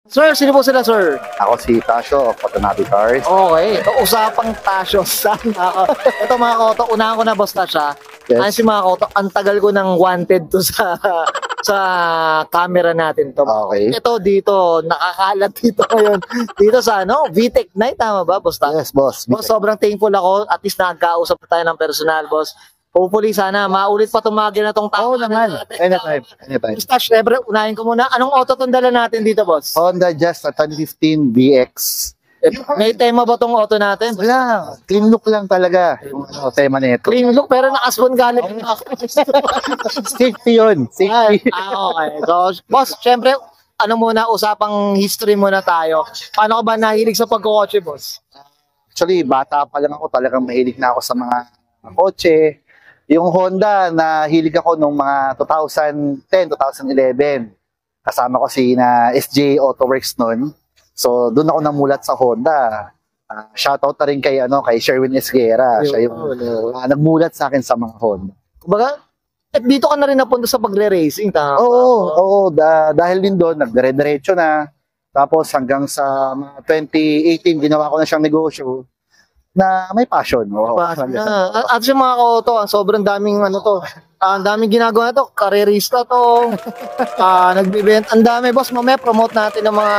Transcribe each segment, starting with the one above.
Sir, sino po sila, sir? Ako si Tasio of Watanabe Cars. Okay, ito usapang Tasio. Ito mga koto, unahan ko na boss Tasha. Yes. Ayun si mga koto, ang tagal ko nang wanted to sa camera natin to. Okay. Ito dito, nakakalat dito ngayon. Dito sa VTech Night, tama ba, boss Tasha? Yes, boss. Boss, sobrang thankful ako. At least nagkausap tayo ng personal, boss. Hopefully, sana maulit pa tumagi na tong tao. Oo naman. Anytime. Boss Tash, syempre, unahin ko muna. Anong auto tong dala natin dito, boss? Honda Jazz 2015 VX. May tema ba tong auto natin? Wala. Clean look lang talaga yung tema na ito. Clean look, pero nakaswan galit ako. Safety yun. Safety. Okay. So, boss, syempre, usapang history muna tayo. Paano ka ba nahilig sa pagkukotse, boss? Actually, bata pa lang ako. Talagang mahilig na ako sa mga kotse. Yung Honda, nahilig ako nung mga 2010, 2011. Kasama ko si SJ Autoworks noon. So, doon ako namulat sa Honda. Shoutout na rin kay Sherwin Esguera. Siya yung nagmulat sa akin sa mga Honda. Kumbaga, at dito ka na rin napunta sa pagre-racing, tama? Oo. Dahil din doon, nagdire-diretso na. Tapos hanggang sa 2018, ginawa ko na siyang negosyo na may passion. At yung mga auto, sobrang daming ang daming ginagawa to, karerista to, nagbibenta, ang dami, boss, mamaya promote natin ng mga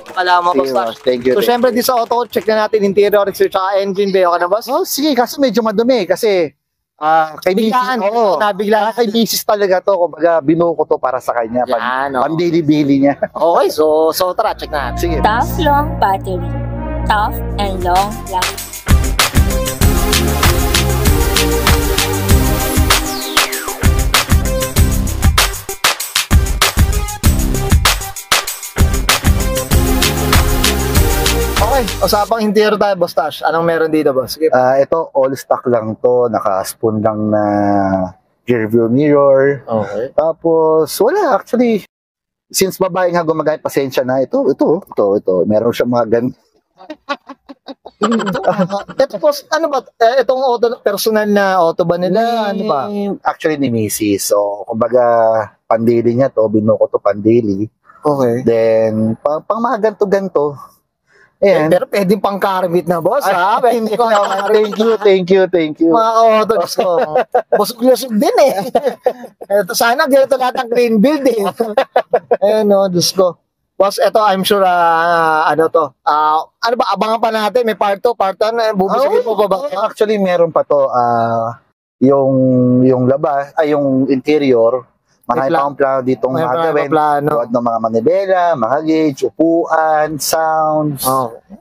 kalama, boss. Thank you. So, syempre, di sa auto, check na natin interior, exterior, tsaka engine bay, okay na, boss? Sige, kasi medyo madumi, kasi kay Mrs. talaga to, kumbaga binuo ko to para sa kanya, pandili-bili niya. Okay, so tara, check na natin. Sige. Tough long battery. Tough and long life. Okay, usapang interior tayo, boss Tash. Anong meron dito, boss? Sige. Ito, all stock lang to, naka-spoon lang na rear view mirror. Okay. Tapos, wala, actually, since babae nga gumagamit, pasensya na, ito, meron siya mga ganito. Ito, boss, ano ba? Itong auto, personal na auto ba nila? Ano ba? Actually, ni Mrs. So, kumbaga, pandili niya to, binuo ko to pandili. Okay. Then, pang mga ganto-ganto. Ayan. Pero pwedeng pang karmit na, boss, ha? Hindi ko Thank you. Mga auto, Diyos ko. Busog-lusog din, eh. Ito, sana ganito lahat ang green build, eh. Ayun, no, Diyos ko. Boss, ito, I'm sure, ano ba, abangan pa natin, may part 2, part 1, bubusugin mo pa ba? Actually, meron pa to, yung labas, yung interior, marami pa akong plano ditong gagawin. Tuwad ng mga manibela, mga gauge, upuan, sounds,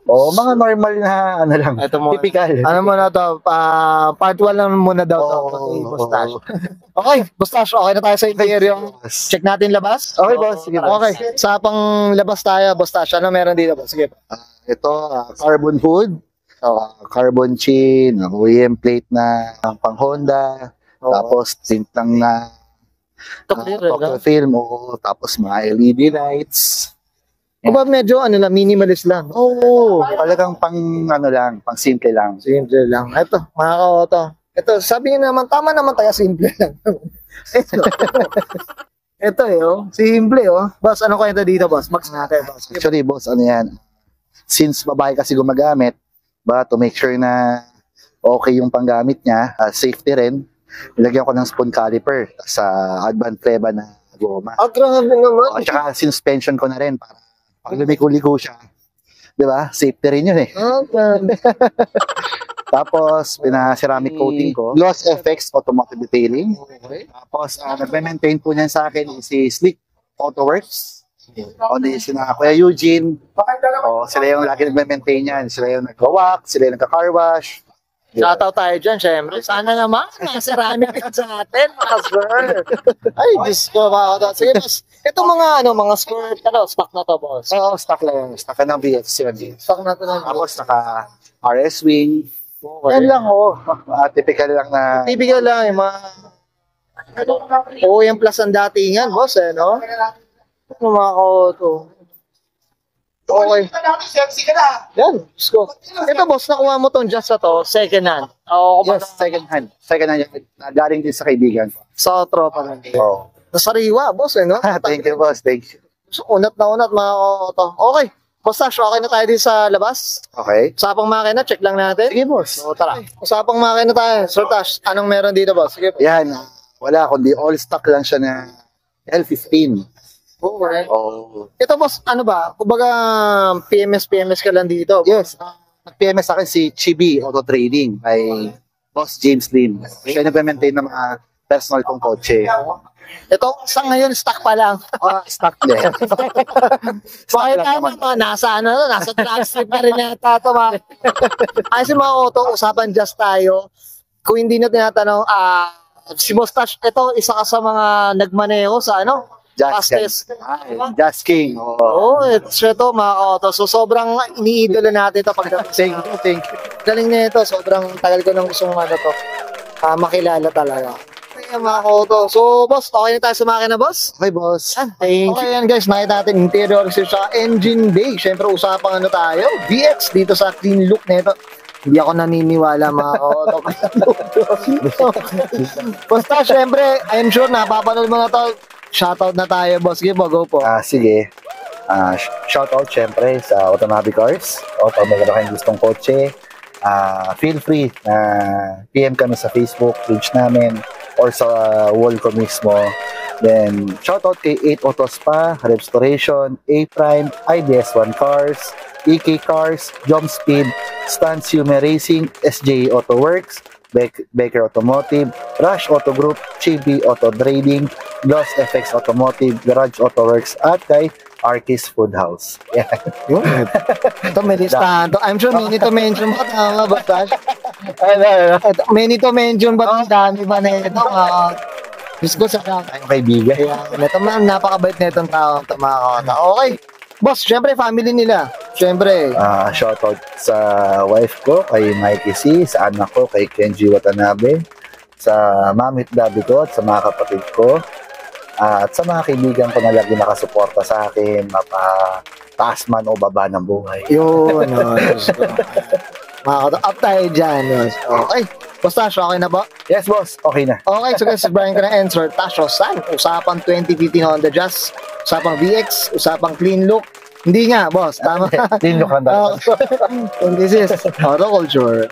mga normal na, typical. Ano mo na to, part 1 lang muna daw to. Boss. Okay, Boss, okay na tayo sa interior. Check natin labas? Okay, boss. Sige, boss. Okay, sa pang labas tayo, Boss. Ano meron dito, boss? Sige. Ito, carbon hood, carbon chin, OEM plate na pang Honda, tapos tint lang na Tokyo film, tapos mga LED lights. Kumbaga medyo minimalist lang. Talagang pang pang simple lang. Simple lang. Ito, mga ka-auto. Ito, sabi niyo naman, tama naman tayo, simple lang. Ito simple Boss, ano kwenta dito, boss? Max natin, boss. Actually, boss, yan? Since babae kasi gumagamit, to make sure na okay yung panggamit niya, safety rin, nilagyan ko ng spoon caliper sa advanced Fleba na goma. Grabe naman. At saka suspension ko na rin para pag lumiko-liko siya. Diba? Safety rin yun, eh. Okay. Tapos, pina-ceramic coating ko. Gloss FX Automotive Detailing. Okay. Tapos, nagme-maintain po niyan sa akin si Slick Autoworks. Si Kuya Eugene. Sila yung lagi nagme-maintain yan. Sila yung nag-wax, sila yung nagka-car wash. Shoutout tayo dyan, syempre. Sana naman, ceramic sa atin, mga sir. Ay, Diyos ko, mga. Sige, boss. Ito mga skirt, stock na to, boss. Stock lang. Stock na ng BFC. Stock na to ng Tapos, naka-RS wing. Yan lang, typical lang na... Typical lang, yung mga... yung plus ang datingan, boss, no? Ito mga auto. Okay. Yan, sko. Ito, boss, nakuha mo tong just to, second hand. Yes, second hand. Second hand, galing din sa kaibigan. Sa tropa na. Oo. Nasariwa, boss, no? Thank you, boss. Thank you. So, unat na unat mga auto. Okay. Mustache, okay na tayo din sa labas. Okay. Usapang makina, check lang natin. Sige, boss. So, tara. Usapang makina tayo. Sir Tash, anong meron dito, boss? Sige. Yan. Wala, kundi all stock lang siya na L15. Okay. Oh. Ito, boss, ano ba? Kumbaga, PMS ka lang dito. Yes. Nag-PMS sa akin si Chibi Auto Trading kay Boss James Lim. Siya nag-maintain ng mga personal kong kotse. Ito, sa ngayon, stock pa lang. Stock din. Bakit lang tayo naman. mga nasa track strip na rin yata ito, mga. Ayos yung mga auto, usapan just tayo. Kung hindi na tinatanong, si Mustache, ito, isa ka sa mga nagmaneho sa fastest. Just King. Oh. Oo, ito, mga auto. So, sobrang iniidolo natin ito pagdating. Thank you. Galing na ito, sobrang tagal ko nang gustong makilala talaga. Ayan, mga auto. So, boss, okay na tayo sa makina, boss? Okay, boss. Thank you. Yan guys, nakita natin interior sa engine bay. Siyempre, usapang tayo. VX dito sa clean look nito. Hindi ako naniniwala mga auto. Basta, siyempre, I'm sure napapanood mo na to. Shoutout na tayo, boss. Sige po, go po. Sige. Shoutout syempre sa Automatic Cars. O kung meron kayong gustong kotse, feel free na PM kami sa Facebook page namin or sa wall ko mismo. Then, shoutout kay 8 Auto Spa, Restoration, A-Prime, IBS1 Cars, EK Cars, Jump Speed, Stance Hume Racing, SJ Auto Works, Baker Automotive, Rush Auto Group, Chibi Auto Trading, Gloss FX Automotive, Garage Auto Works, at kay Artist Food House. Yeah. Yun. Ito, may listahan to. I'm sure many to mention ba? Tama ba, Tash? Ito, many to mention ba? Ang dami ba na ito? Diyos ko sa Tayong kaibigan. ito man, napakabait na itong tao. Okay. Boss, syempre, family nila. Syempre. Shoutout sa wife ko, kay Mikey C, sa anak ko, kay Kenji Watanabe, sa mamit daddy ko, at sa mga kapatid ko, at sa mga kaibigan ko na lagi nakasuporta sa akin, mapataas man o baba ng buhay. Yun. Diyos ko. Up tayo dyan. Yes. Okay. Basta, okay na ba? Yes, boss. Okay na. Okay, so guys, Brian ka na answer. Tasho, San. Usapang 2015 Honda Jazz. Usapang VX. Usapang clean look. Hindi nga, boss. Tama. Clean look lang daw. And this is Auto Culture.